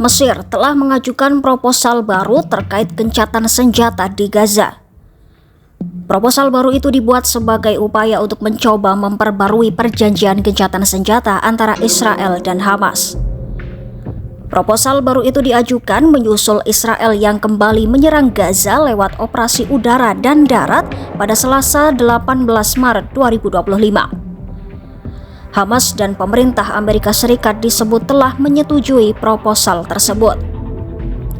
Mesir telah mengajukan proposal baru terkait gencatan senjata di Gaza. Proposal baru itu dibuat sebagai upaya untuk mencoba memperbarui perjanjian gencatan senjata antara Israel dan Hamas. Proposal baru itu diajukan menyusul Israel yang kembali menyerang Gaza lewat operasi udara dan darat pada Selasa 18 Maret 2025. Hamas dan pemerintah Amerika Serikat disebut telah menyetujui proposal tersebut.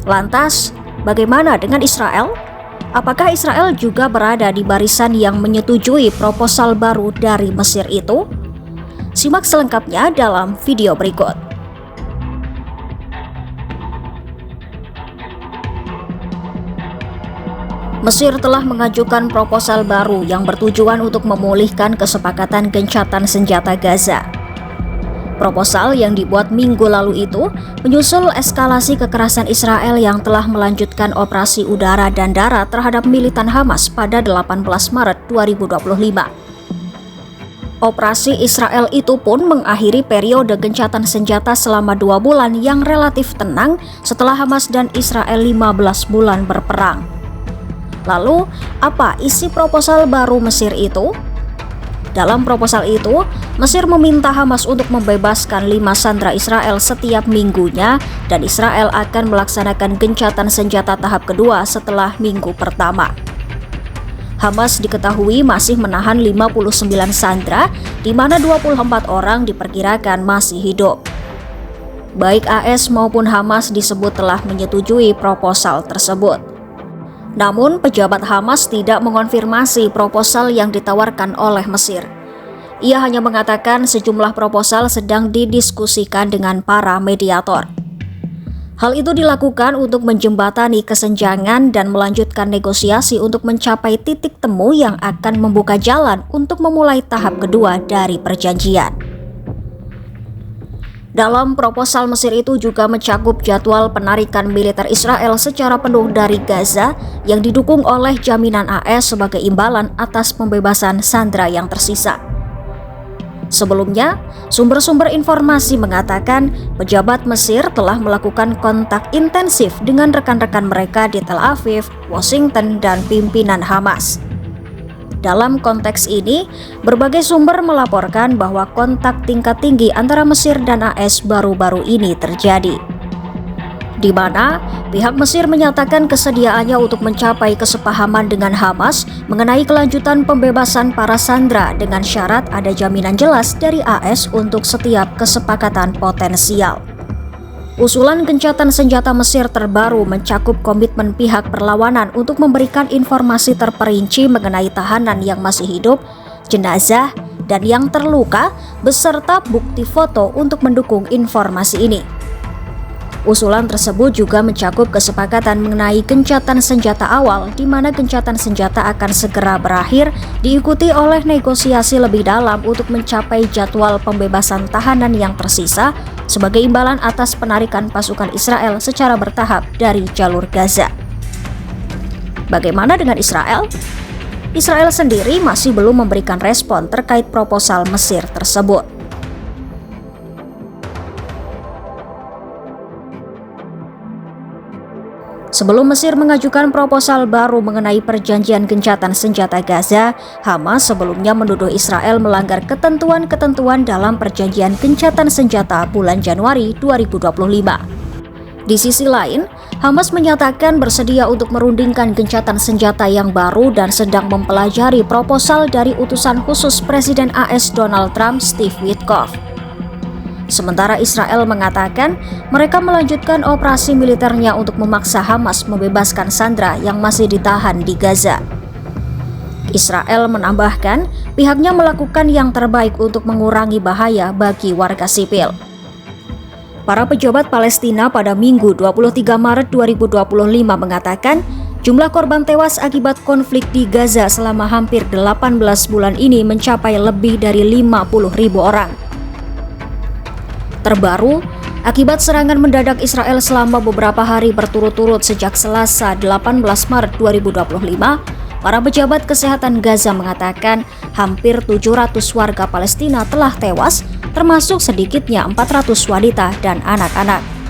Lantas, bagaimana dengan Israel? Apakah Israel juga berada di barisan yang menyetujui proposal baru dari Mesir itu? Simak selengkapnya dalam video berikut. Mesir telah mengajukan proposal baru yang bertujuan untuk memulihkan kesepakatan gencatan senjata Gaza. Proposal yang dibuat minggu lalu itu menyusul eskalasi kekerasan Israel yang telah melanjutkan operasi udara dan darat terhadap militan Hamas pada 18 Maret 2025. Operasi Israel itu pun mengakhiri periode gencatan senjata selama 2 bulan yang relatif tenang setelah Hamas dan Israel 15 bulan berperang. Lalu, apa isi proposal baru Mesir itu? Dalam proposal itu, Mesir meminta Hamas untuk membebaskan 5 sandera Israel setiap minggunya dan Israel akan melaksanakan gencatan senjata tahap kedua setelah minggu pertama. Hamas diketahui masih menahan 59 sandera, di mana 24 orang diperkirakan masih hidup. Baik AS maupun Hamas disebut telah menyetujui proposal tersebut. Namun, pejabat Hamas tidak mengonfirmasi proposal yang ditawarkan oleh Mesir. Ia hanya mengatakan sejumlah proposal sedang didiskusikan dengan para mediator. Hal itu dilakukan untuk menjembatani kesenjangan dan melanjutkan negosiasi untuk mencapai titik temu yang akan membuka jalan untuk memulai tahap kedua dari perjanjian. Dalam proposal Mesir itu juga mencakup jadwal penarikan militer Israel secara penuh dari Gaza yang didukung oleh jaminan AS sebagai imbalan atas pembebasan sandera yang tersisa. Sebelumnya, sumber-sumber informasi mengatakan pejabat Mesir telah melakukan kontak intensif dengan rekan-rekan mereka di Tel Aviv, Washington, dan pimpinan Hamas. Dalam konteks ini, berbagai sumber melaporkan bahwa kontak tingkat tinggi antara Mesir dan AS baru-baru ini terjadi, di mana pihak Mesir menyatakan kesediaannya untuk mencapai kesepahaman dengan Hamas mengenai kelanjutan pembebasan para sandera dengan syarat ada jaminan jelas dari AS untuk setiap kesepakatan potensial. Usulan gencatan senjata Mesir terbaru mencakup komitmen pihak berlawanan untuk memberikan informasi terperinci mengenai tahanan yang masih hidup, jenazah, dan yang terluka, beserta bukti foto untuk mendukung informasi ini. Usulan tersebut juga mencakup kesepakatan mengenai gencatan senjata awal, di mana gencatan senjata akan segera berakhir, diikuti oleh negosiasi lebih dalam untuk mencapai jadwal pembebasan tahanan yang tersisa sebagai imbalan atas penarikan pasukan Israel secara bertahap dari jalur Gaza. Bagaimana dengan Israel? Israel sendiri masih belum memberikan respon terkait proposal Mesir tersebut. Sebelum Mesir mengajukan proposal baru mengenai perjanjian gencatan senjata Gaza, Hamas sebelumnya menuduh Israel melanggar ketentuan-ketentuan dalam perjanjian gencatan senjata bulan Januari 2025. Di sisi lain, Hamas menyatakan bersedia untuk merundingkan gencatan senjata yang baru dan sedang mempelajari proposal dari utusan khusus Presiden AS Donald Trump, Steve Witkoff. Sementara Israel mengatakan mereka melanjutkan operasi militernya untuk memaksa Hamas membebaskan sandera yang masih ditahan di Gaza. Israel menambahkan pihaknya melakukan yang terbaik untuk mengurangi bahaya bagi warga sipil. Para pejabat Palestina pada Minggu 23 Maret 2025 mengatakan jumlah korban tewas akibat konflik di Gaza selama hampir 18 bulan ini mencapai lebih dari 50.000 orang. Terbaru, akibat serangan mendadak Israel selama beberapa hari berturut-turut sejak Selasa 18 Maret 2025, para pejabat kesehatan Gaza mengatakan hampir 700 warga Palestina telah tewas, termasuk sedikitnya 400 wanita dan anak-anak.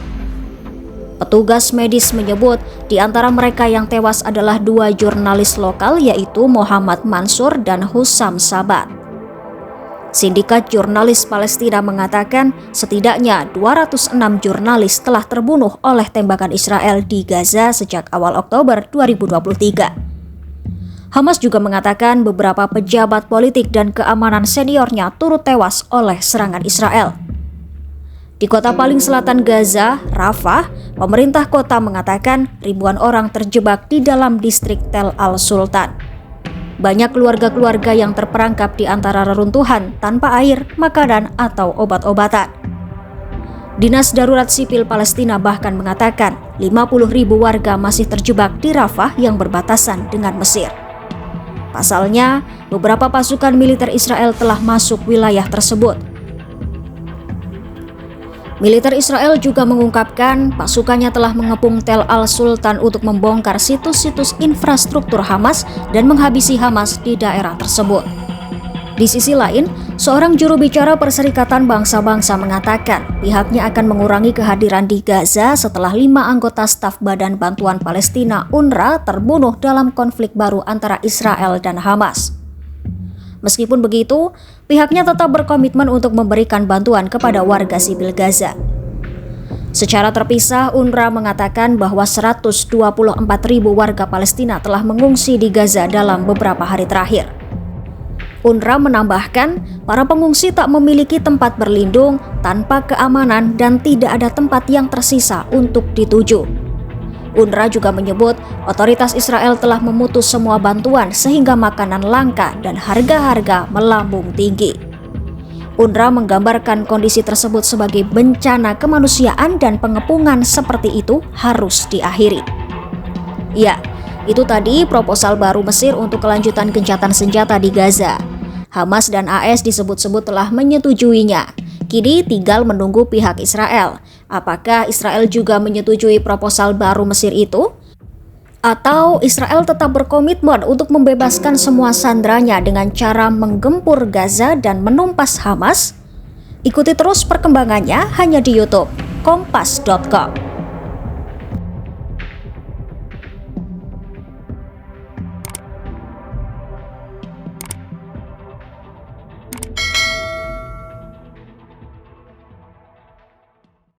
Petugas medis menyebut di antara mereka yang tewas adalah 2 jurnalis lokal, yaitu Muhammad Mansur dan Hussam Sabat. Sindikat Jurnalis Palestina mengatakan setidaknya 206 jurnalis telah terbunuh oleh tembakan Israel di Gaza sejak awal Oktober 2023. Hamas juga mengatakan beberapa pejabat politik dan keamanan seniornya turut tewas oleh serangan Israel. Di kota paling selatan Gaza, Rafah, pemerintah kota mengatakan ribuan orang terjebak di dalam distrik Tel Al-Sultan. Banyak keluarga-keluarga yang terperangkap di antara reruntuhan tanpa air, makanan, atau obat-obatan. Dinas Darurat Sipil Palestina bahkan mengatakan 50.000 warga masih terjebak di Rafah yang berbatasan dengan Mesir. Pasalnya, beberapa pasukan militer Israel telah masuk wilayah tersebut. Militer Israel juga mengungkapkan pasukannya telah mengepung Tel Al-Sultan untuk membongkar situs-situs infrastruktur Hamas dan menghabisi Hamas di daerah tersebut. Di sisi lain, seorang juru bicara Perserikatan Bangsa-Bangsa mengatakan pihaknya akan mengurangi kehadiran di Gaza setelah 5 anggota staf Badan Bantuan Palestina UNRWA terbunuh dalam konflik baru antara Israel dan Hamas. Meskipun begitu, pihaknya tetap berkomitmen untuk memberikan bantuan kepada warga sipil Gaza. Secara terpisah, UNRWA mengatakan bahwa 124.000 warga Palestina telah mengungsi di Gaza dalam beberapa hari terakhir. UNRWA menambahkan, para pengungsi tak memiliki tempat berlindung, tanpa keamanan, dan tidak ada tempat yang tersisa untuk dituju. UNRWA juga menyebut otoritas Israel telah memutus semua bantuan sehingga makanan langka dan harga-harga melambung tinggi. UNRWA menggambarkan kondisi tersebut sebagai bencana kemanusiaan dan pengepungan seperti itu harus diakhiri. Ya, itu tadi proposal baru Mesir untuk kelanjutan gencatan senjata di Gaza. Hamas dan AS disebut-sebut telah menyetujuinya. Kini tinggal menunggu pihak Israel. Apakah Israel juga menyetujui proposal baru Mesir itu? Atau Israel tetap berkomitmen untuk membebaskan semua sandranya dengan cara menggempur Gaza dan menumpas Hamas? Ikuti terus perkembangannya hanya di YouTube Kompas.com.